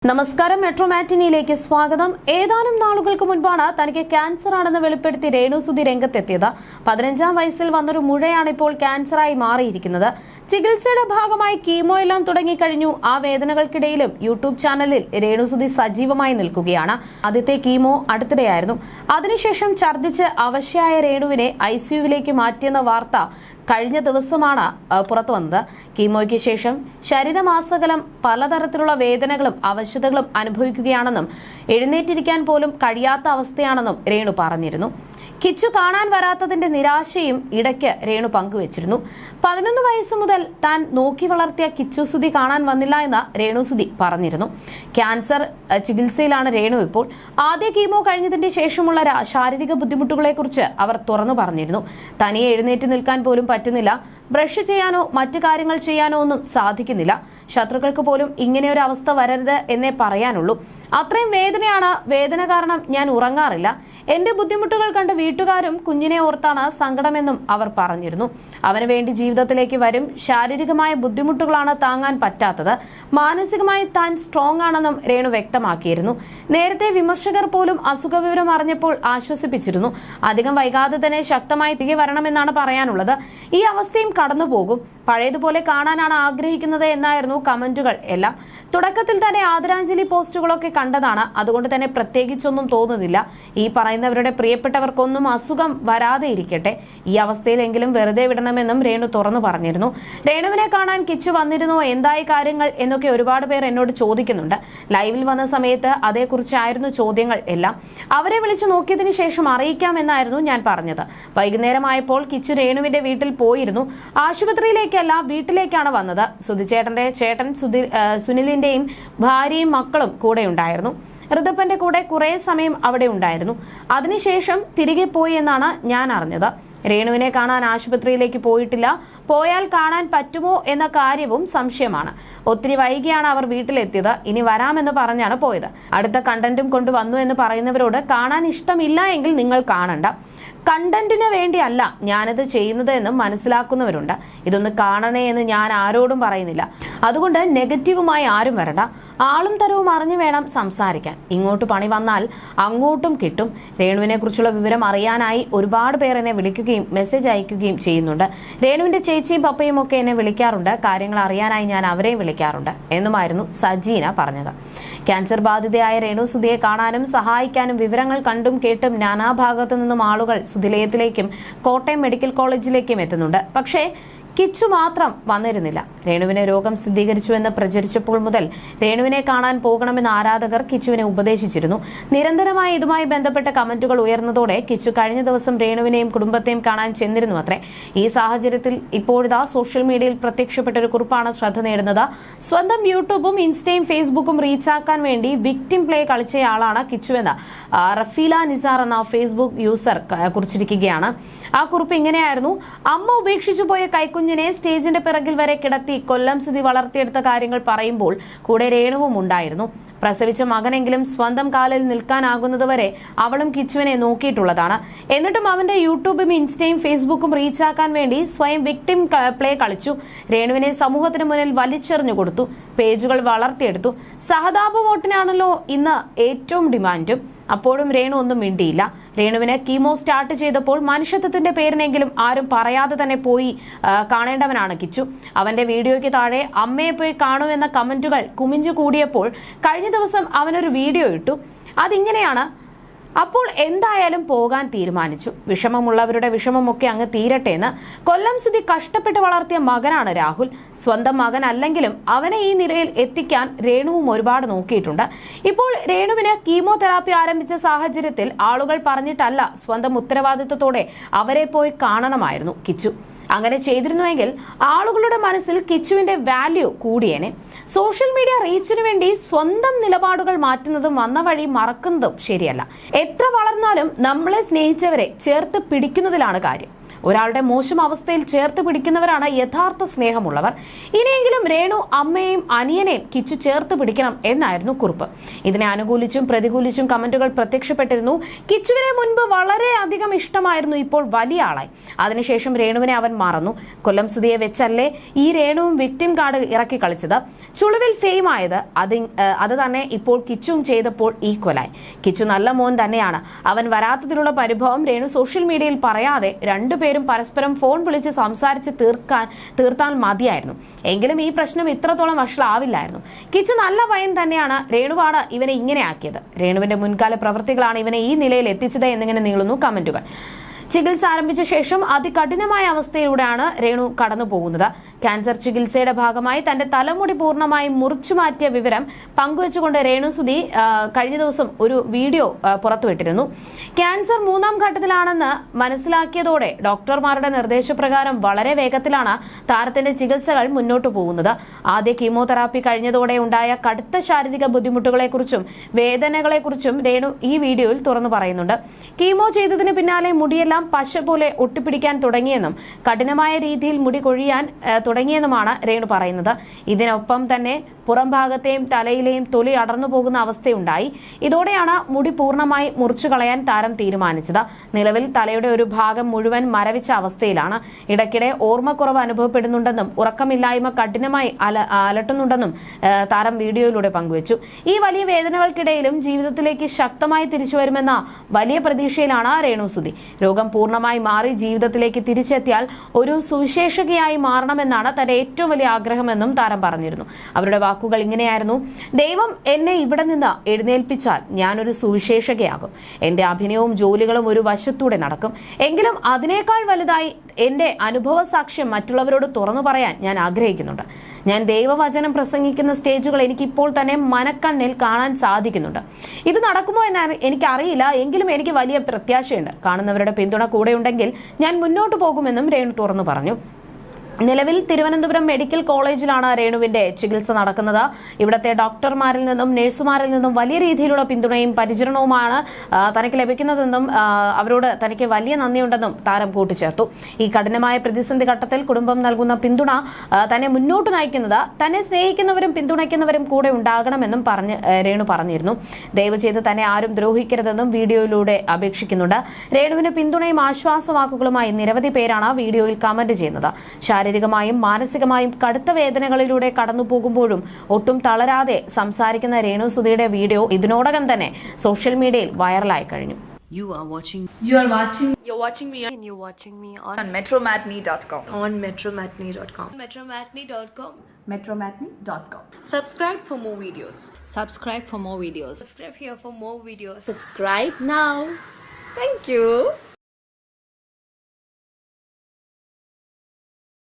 നമസ്കാരം. മെട്രോ മാറ്റിനിയിലേക്ക് സ്വാഗതം. ഏതാനും നാളുകൾക്ക് മുൻപാണ് തനിക്ക് ക്യാൻസർ ആണെന്ന് വെളിപ്പെടുത്തി രേണുസുതി രംഗത്തെത്തിയത്. 15-ാം വയസ്സിൽ വന്നൊരു മുഴയാണ് ഇപ്പോൾ ക്യാൻസറായി മാറിയിരിക്കുന്നത്. ചികിത്സയുടെ ഭാഗമായി കീമോ എല്ലാം തുടങ്ങിക്കഴിഞ്ഞു. ആ വേദനകൾക്കിടയിലും യൂട്യൂബ് ചാനലിൽ രേണുസുതി സജീവമായി നിൽക്കുകയാണ്. ആദ്യത്തെ കീമോ അടുത്തിടെയായിരുന്നു. അതിനുശേഷം ഛർദ്ദിച്ച് അവശയായ രേണുവിനെ ICUവിലേക്ക് മാറ്റിയെന്ന വാർത്ത കഴിഞ്ഞ ദിവസമാണ് പുറത്തു വന്നത്. കീമോയ്ക്ക് ശേഷം ശരീരമാസകലം പലതരത്തിലുള്ള വേദനകളും അവശതകളും അനുഭവിക്കുകയാണെന്നും എഴുന്നേറ്റിരിക്കാൻ പോലും കഴിയാത്ത അവസ്ഥയാണെന്നും രേണു പറഞ്ഞിരുന്നു. കിച്ചു കാണാൻ വരാത്തതിന്റെ നിരാശയും ഇടയ്ക്ക് രേണു പങ്കുവച്ചിരുന്നു. 11 വയസ്സ് മുതൽ താൻ നോക്കി വളർത്തിയ കിച്ചുസുതി കാണാൻ വന്നില്ല എന്ന് രേണുസുതി പറഞ്ഞിരുന്നു. ക്യാൻസർ ചികിത്സയിലാണ് രേണു ഇപ്പോൾ. ആദ്യ കീമോ കഴിഞ്ഞതിന്റെ ശേഷമുള്ള ശാരീരിക ബുദ്ധിമുട്ടുകളെക്കുറിച്ച് അവർ തുറന്നു പറഞ്ഞിരുന്നു. തനിയെ എഴുന്നേറ്റ് നിൽക്കാൻ പോലും പറ്റുന്നില്ല. ബ്രഷ് ചെയ്യാനോ മറ്റു കാര്യങ്ങൾ ചെയ്യാനോ ഒന്നും സാധിക്കുന്നില്ല. ശത്രുക്കൾക്ക് പോലും ഇങ്ങനെയൊരു അവസ്ഥ വരരുത് എന്നേ പറയാനുള്ളൂ. അത്രയും വേദനയാണ്. വേദന കാരണം ഞാൻ ഉറങ്ങാറില്ല. എന്റെ ബുദ്ധിമുട്ടുകൾ കണ്ട് വീട്ടുകാരും കുഞ്ഞിനെ ഓർത്താണ് സങ്കടമെന്നും അവർ പറഞ്ഞിരുന്നു. അവന് വേണ്ടി ജീവിതത്തിലേക്ക് വരും. ശാരീരികമായ ബുദ്ധിമുട്ടുകളാണ് താങ്ങാൻ പറ്റാത്തത്. മാനസികമായി താൻ സ്ട്രോങ് ആണെന്നും രേണു വ്യക്തമാക്കിയിരുന്നു. നേരത്തെ വിമർശകർ പോലും അസുഖവിവരം അറിഞ്ഞപ്പോൾ ആശ്വസിപ്പിച്ചിരുന്നു. അധികം വൈകാതെ തന്നെ ശക്തമായി തിരികെ വരണമെന്നാണ് പറയാനുള്ളത്. ഈ അവസ്ഥയും കടന്നുപോകും. പഴയതുപോലെ കാണാനാണ് ആഗ്രഹിക്കുന്നത് എന്നായിരുന്നു കമന്റുകൾ എല്ലാം. തുടക്കത്തിൽ തന്നെ ആദരാഞ്ജലി പോസ്റ്റുകളൊക്കെ കണ്ടതാണ്. അതുകൊണ്ട് തന്നെ പ്രത്യേകിച്ചൊന്നും തോന്നുന്നില്ല. ഈ പറയുന്നവരുടെ പ്രിയപ്പെട്ടവർക്കൊന്നും അസുഖം വരാതെ ഇരിക്കട്ടെ. ഈ അവസ്ഥയിലെങ്കിലും വെറുതെ വിടണമെന്നും രേണു തുറന്നു പറഞ്ഞിരുന്നു. രേണുവിനെ കാണാൻ കിച്ചു വന്നിരുന്നോ, എന്തായി കാര്യങ്ങൾ എന്നൊക്കെ ഒരുപാട് പേർ എന്നോട് ചോദിക്കുന്നുണ്ട്. ലൈവിൽ വന്ന സമയത്ത് അതേക്കുറിച്ചായിരുന്നു ചോദ്യങ്ങൾ എല്ലാം. അവരെ വിളിച്ചു നോക്കിയതിനു ശേഷം അറിയിക്കാമെന്നായിരുന്നു ഞാൻ പറഞ്ഞത്. വൈകുന്നേരമായപ്പോൾ കിച്ചു രേണുവിന്റെ വീട്ടിൽ പോയിരുന്നു. ആശുപത്രിയിലേക്കല്ല, വീട്ടിലേക്കാണ് വന്നത്. സുധിച്ചേട്ടന്റെ ചേട്ടൻ സുനിലിന്റെയും ഭാര്യയും മക്കളും കൂടെ ഉണ്ടായിരുന്നു. ഋതുപ്പന്റെ കൂടെ കുറെ സമയം അവിടെ ഉണ്ടായിരുന്നു. അതിനുശേഷം തിരികെ പോയി എന്നാണ് ഞാൻ അറിഞ്ഞത്. രേണുവിനെ കാണാൻ ആശുപത്രിയിലേക്ക് പോയിട്ടില്ല. പോയാൽ കാണാൻ പറ്റുമോ എന്ന കാര്യവും സംശയമാണ്. ഒത്തിരി വൈകിയാണ് അവർ വീട്ടിലെത്തിയത്. ഇനി വരാമെന്ന് പറഞ്ഞാണ് പോയത്. അടുത്ത കണ്ടന്റും കൊണ്ടുവന്നു എന്ന് പറയുന്നവരോട് കാണാൻ ഇഷ്ടമില്ല എങ്കിൽ നിങ്ങൾ കാണണ്ട. കണ്ടന്റിന് വേണ്ടിയല്ല ഞാനിത് ചെയ്യുന്നത് എന്നും മനസ്സിലാക്കുന്നവരുണ്ട്. ഇതൊന്ന് കാണണേ എന്ന് ഞാൻ ആരോടും പറയുന്നില്ല. അതുകൊണ്ട് നെഗറ്റീവുമായി ആരും വരണ്ട. ആളും തരവും അറിഞ്ഞു വേണം സംസാരിക്കാൻ. ഇങ്ങോട്ട് പണി വന്നാൽ അങ്ങോട്ടും കിട്ടും. രേണുവിനെ കുറിച്ചുള്ള വിവരം അറിയാനായി ഒരുപാട് പേർ എന്നെ വിളിക്കുകയും മെസ്സേജ് അയക്കുകയും ചെയ്യുന്നുണ്ട്. രേണുവിന്റെ ചേച്ചിയും പപ്പയും ഒക്കെ എന്നെ വിളിക്കാറുണ്ട്. കാര്യങ്ങൾ അറിയാനായി ഞാൻ അവരെയും വിളിക്കാറുണ്ട് എന്നുമായിരുന്നു സജീന പറഞ്ഞത്. ക്യാൻസർ ബാധിതയായ രേണുസുതിയെ കാണാനും സഹായിക്കാനും വിവരങ്ങൾ കണ്ടും കേട്ടും നാനാഭാഗത്തു നിന്നും ആളുകൾ സുധിലയത്തിലേക്കും കോട്ടയം മെഡിക്കൽ കോളേജിലേക്കും എത്തുന്നുണ്ട്. പക്ഷേ കിച്ചു മാത്രം വന്നിരുന്നില്ല. രേണുവിനെ രോഗം സ്ഥിരീകരിച്ചുവെന്ന് പ്രചരിച്ചപ്പോൾ മുതൽ രേണുവിനെ കാണാൻ പോകണമെന്ന് ആരാധകർ കിച്ചുവിനെ ഉപദേശിച്ചിരുന്നു. നിരന്തരമായി ഇതുമായി ബന്ധപ്പെട്ട കമന്റുകൾ ഉയർന്നതോടെ കിച്ചു കഴിഞ്ഞ ദിവസം രേണുവിനെയും കുടുംബത്തെയും കാണാൻ ചെന്നിരുന്നു അത്രേ. ഈ സാഹചര്യത്തിൽ ഇപ്പോഴിതാ സോഷ്യൽ മീഡിയയിൽ പ്രത്യക്ഷപ്പെട്ട ഒരു കുറിപ്പാണ് ശ്രദ്ധ നേടുന്നത്. സ്വന്തം യൂട്യൂബും ഇൻസ്റ്റയും ഫേസ്ബുക്കും റീച്ചാക്കാൻ വേണ്ടി വിക്ടിം പ്ലേ കളിച്ചയാളാണ് കിച്ചുവെന്ന് റഫീല നിസാർ എന്ന ഫേസ്ബുക്ക് യൂസർ കുറിച്ചിരിക്കുകയാണ്. ആ കുറിപ്പ് ഇങ്ങനെയായിരുന്നു: അമ്മ ഉപേക്ഷിച്ചു പോയ കൈക്കുഞ്ഞിനെ സ്റ്റേജിന്റെ പിറകിൽ വരെ കിടത്തി കൊല്ലം സുധി വളർത്തിയെടുത്ത കാര്യങ്ങൾ പറയുമ്പോൾ കൂടെ രേണുവും ഉണ്ടായിരുന്നു. പ്രസവിച്ച മകനെങ്കിലും സ്വന്തം കാലിൽ നിൽക്കാനാകുന്നതുവരെ അവളും കിച്ചുവിനെ നോക്കിയിട്ടുള്ളതാണ്. എന്നിട്ടും അവന്റെ യൂട്യൂബും ഇൻസ്റ്റയും ഫേസ്ബുക്കും റീച്ചാക്കാൻ വേണ്ടി സ്വയം വിക്ടിം പ്ലേ കളിച്ചു. രേണുവിനെ സമൂഹത്തിന് മുന്നിൽ വലിച്ചെറിഞ്ഞു കൊടുത്തു. പേജുകൾ വളർത്തിയെടുത്തു. സഹതാപ വോട്ടിനാണല്ലോ ഇന്ന് ഏറ്റവും ഡിമാൻഡും. അപ്പോഴും രേണു ഒന്നും മിണ്ടിയില്ല. രേണുവിന് കീമോ സ്റ്റാർട്ട് ചെയ്തപ്പോൾ മനുഷ്യത്വത്തിന്റെ പേരിനെങ്കിലും ആരും പറയാതെ തന്നെ പോയി കാണേണ്ടവനാണ് കിച്ചു. അവന്റെ വീഡിയോയ്ക്ക് താഴെ അമ്മയെ പോയി കാണുമെന്ന കമന്റുകൾ കുമിഞ്ഞു കൂടിയപ്പോൾ കഴിഞ്ഞ ദിവസം അവനൊരു വീഡിയോ ഇട്ടു. അതിങ്ങനെയാണ്: അപ്പോൾ എന്തായാലും പോകാൻ തീരുമാനിച്ചു. വിഷമമുള്ളവരുടെ വിഷമമൊക്കെ അങ്ങ് തീരട്ടെ എന്ന്. കൊല്ലം സുധി കഷ്ടപ്പെട്ട് വളർത്തിയ മകനാണ് രാഹുൽ. സ്വന്തം മകനല്ലെങ്കിലും അവനെ ഈ നിലയിൽ എത്തിക്കാൻ രേണുവും ഒരുപാട് നോക്കിയിട്ടുണ്ട്. ഇപ്പോൾ രേണുവിന് കീമോതെറാപ്പി ആരംഭിച്ച സാഹചര്യത്തിൽ ആളുകൾ പറഞ്ഞിട്ടല്ല, സ്വന്തം ഉത്തരവാദിത്വത്തോടെ അവരെ പോയി കാണണമായിരുന്നു കിച്ചു. അങ്ങനെ ചെയ്തിരുന്നുവെങ്കിൽ ആളുകളുടെ മനസ്സിൽ കിച്ചുവിന്റെ വാല്യൂ കൂടിയേനെ. സോഷ്യൽ മീഡിയ റീച്ചിനു വേണ്ടി സ്വന്തം നിലപാടുകൾ മാറ്റുന്നതും വന്ന വഴി മറക്കുന്നതും ശരിയല്ല. എത്ര വളർന്നാലും നമ്മളെ സ്നേഹിച്ചവരെ ചേർത്ത് പിടിക്കുന്നതിലാണ് കാര്യം. ഒരാളുടെ മോശം അവസ്ഥയിൽ ചേർത്ത് പിടിക്കുന്നവരാണ് യഥാർത്ഥ സ്നേഹമുള്ളവർ. ഇനിയെങ്കിലും രേണു അമ്മയെയും അനിയനെയും കിച്ചു ചേർത്ത് പിടിക്കണം എന്നായിരുന്നു കുറിപ്പ്. ഇതിനെ അനുകൂലിച്ചും പ്രതികൂലിച്ചും കമന്റുകൾ പ്രത്യക്ഷപ്പെട്ടിരുന്നു. കിച്ചുവിനെ മുൻപ് വളരെയധികം ഇഷ്ടമായിരുന്നു, ഇപ്പോൾ വലിയ ആളായി. അതിനുശേഷം രേണുവിനെ അവൻ മറന്നു. കൊല്ലം സുധിയെ വെച്ചല്ലേ ഈ രേണുവും വിക്ടിം കാർഡ് ഇറക്കി കളിച്ചത്. ചുളിവിൽ ഫെയിം ആയത് അത് തന്നെ ഇപ്പോൾ കിച്ചുവും ചെയ്തപ്പോൾ ഈക്വലായി. കിച്ചു നല്ല മോൻ തന്നെയാണ്. അവൻ വരാത്തതിലുള്ള പരിഭവം രേണു സോഷ്യൽ മീഡിയയിൽ പറയാതെ രണ്ടുപേരും പരസ്പരം ഫോൺ വിളിച്ച് സംസാരിച്ച് തീർത്താൽ മതിയായിരുന്നു. എങ്കിലും ഈ പ്രശ്നം ഇത്രത്തോളം വഷളാവില്ലായിരുന്നു. കിച്ചു നല്ല പയ്യൻ തന്നെയാണ്. രേണുവാണ് ഇവനെ ഇങ്ങനെ ആക്കിയത്. രേണുവിന്റെ മുൻകാല പ്രവൃത്തികളാണ് ഇവനെ ഈ നിലയിൽ എത്തിച്ചത് എന്നിങ്ങനെ നീളുന്നു കമന്റുകൾ. ചികിത്സ ആരംഭിച്ച ശേഷം അതികഠിനമായ അവസ്ഥയിലൂടെയാണ് രേണു കടന്നു പോകുന്നത്. ക്യാൻസർ ചികിത്സയുടെ ഭാഗമായി തന്റെ തലമുടി പൂർണ്ണമായും മുറിച്ചു മാറ്റിയ വിവരം പങ്കുവച്ചുകൊണ്ട് രേണുസുധി കഴിഞ്ഞ ദിവസം ഒരു വീഡിയോ പുറത്തുവിട്ടിരുന്നു. ക്യാൻസർ 3ാം ഘട്ടത്തിലാണെന്ന് മനസ്സിലാക്കിയതോടെ ഡോക്ടർമാരുടെ നിർദ്ദേശപ്രകാരം വളരെ വേഗത്തിലാണ് താരത്തിന്റെ ചികിത്സകൾ മുന്നോട്ടു പോകുന്നത്. ആദ്യ കീമോതെറാപ്പി കഴിഞ്ഞതോടെ ഉണ്ടായ കടുത്ത ശാരീരിക ബുദ്ധിമുട്ടുകളെക്കുറിച്ചും വേദനകളെക്കുറിച്ചും രേണു ഈ വീഡിയോയിൽ തുറന്നു പറയുന്നുണ്ട്. കീമോ ചെയ്തതിന് പിന്നാലെ മുടിയെല്ലാം പശ പോലെ ഒട്ടിപ്പിടിക്കാൻ തുടങ്ങിയെന്നും കഠിനമായ രീതിയിൽ മുടി കൊഴിയാൻ തുടങ്ങിയെന്നുമാണ് രേണു പറയുന്നത്. ഇതിനൊപ്പം തന്നെ പുറം ഭാഗത്തെയും തലയിലെയും തൊലി അടർന്നു പോകുന്ന അവസ്ഥയുണ്ടായി. ഇതോടെയാണ് മുടി പൂർണ്ണമായി മുറിച്ചു കളയാൻ താരം തീരുമാനിച്ചത്. നിലവിൽ തലയുടെ ഒരു ഭാഗം മുഴുവൻ മരവിച്ച അവസ്ഥയിലാണ്. ഇടയ്ക്കിടെ ഓർമ്മക്കുറവ് അനുഭവപ്പെടുന്നുണ്ടെന്നും ഉറക്കമില്ലായ്മ കഠിനമായി അലട്ടുന്നുണ്ടെന്നും താരം വീഡിയോയിലൂടെ പങ്കുവച്ചു. ഈ വലിയ വേദനകൾക്കിടയിലും ജീവിതത്തിലേക്ക് ശക്തമായി തിരിച്ചുവരുമെന്ന വലിയ പ്രതീക്ഷയിലാണ് രേണുസുധി. രോഗം പൂർണ്ണമായി മാറി ജീവിതത്തിലേക്ക് തിരിച്ചെത്തിയാൽ ഒരു സുവിശേഷകയായി മാറണമെന്നാണ് തന്റെ ഏറ്റവും വലിയ ആഗ്രഹമെന്നും താരം പറഞ്ഞിരുന്നു. അവരുടെ വാക്കുകൾ ഇങ്ങനെയായിരുന്നു: ദൈവം എന്നെ ഇവിടെ നിന്ന് എഴുന്നേൽപ്പിച്ചാൽ ഞാനൊരു സുവിശേഷകയാകും. എന്റെ അഭിനയവും ജോലികളും ഒരു വശത്തൂടെ നടക്കും. എങ്കിലും അതിനേക്കാൾ വലുതായി എന്റെ അനുഭവ സാക്ഷ്യം മറ്റുള്ളവരോട് തുറന്നു പറയാൻ ഞാൻ ആഗ്രഹിക്കുന്നുണ്ട്. ഞാൻ ദൈവവചനം പ്രസംഗിക്കുന്ന സ്റ്റേജുകൾ എനിക്കിപ്പോൾ തന്നെ മനക്കണ്ണിൽ കാണാൻ സാധിക്കുന്നുണ്ട്. ഇത് നടക്കുമോ എന്ന് എനിക്കറിയില്ല, എങ്കിലും എനിക്ക് വലിയ പ്രത്യാശയുണ്ട്. കാണുന്നവരുടെ പിന്തുണ കൂടെയുണ്ടെങ്കിൽ ഞാൻ മുന്നോട്ട് പോകുമെന്നും രേണു തുറന്നു പറഞ്ഞു. നിലവിൽ തിരുവനന്തപുരം മെഡിക്കൽ കോളേജിലാണ് രേണുവിന്റെ ചികിത്സ നടക്കുന്നത്. ഇവിടത്തെ ഡോക്ടർമാരിൽ നിന്നും നഴ്സുമാരിൽ നിന്നും വലിയ രീതിയിലുള്ള പിന്തുണയും പരിചരണവുമാണ് തനിക്ക് ലഭിക്കുന്നതെന്നും അവരോട് തനിക്ക് വലിയ നന്ദിയുണ്ടെന്നും താരം കൂട്ടിച്ചേർത്തു. ഈ കഠിനമായ പ്രതിസന്ധി ഘട്ടത്തിൽ കുടുംബം നൽകുന്ന പിന്തുണ തന്നെ മുന്നോട്ട് നയിക്കുന്നത് തന്നെ സ്നേഹിക്കുന്നവരും പിന്തുണയ്ക്കുന്നവരും കൂടെ ഉണ്ടാകണമെന്നും രേണു പറഞ്ഞിരുന്നു. ദയവ് ചെയ്ത് തന്നെ ആരും ദ്രോഹിക്കരുതെന്നും വീഡിയോയിലൂടെ അപേക്ഷിക്കുന്നുണ്ട്. രേണുവിന് പിന്തുണയും ആശ്വാസവാക്കുകളുമായി നിരവധി പേരാണ് വീഡിയോയിൽ കമന്റ് ചെയ്യുന്നത്. ശാരീരികമായും മാനസികമായും കടുത്ത വേദനകളിലൂടെ കടന്നു പോകുമ്പോഴും ഒട്ടും തളരാതെ സംസാരിക്കുന്ന രേണുസുധിയുടെ വീഡിയോ ഇതിനോടകം തന്നെ സോഷ്യൽ മീഡിയയിൽ വൈറലായി കഴിഞ്ഞു. You're watching me on metromatney.com. On metromatney.com. Metromatney.com. Subscribe for more videos. Subscribe for more videos. Subscribe here for more videos. Subscribe now. Thank you.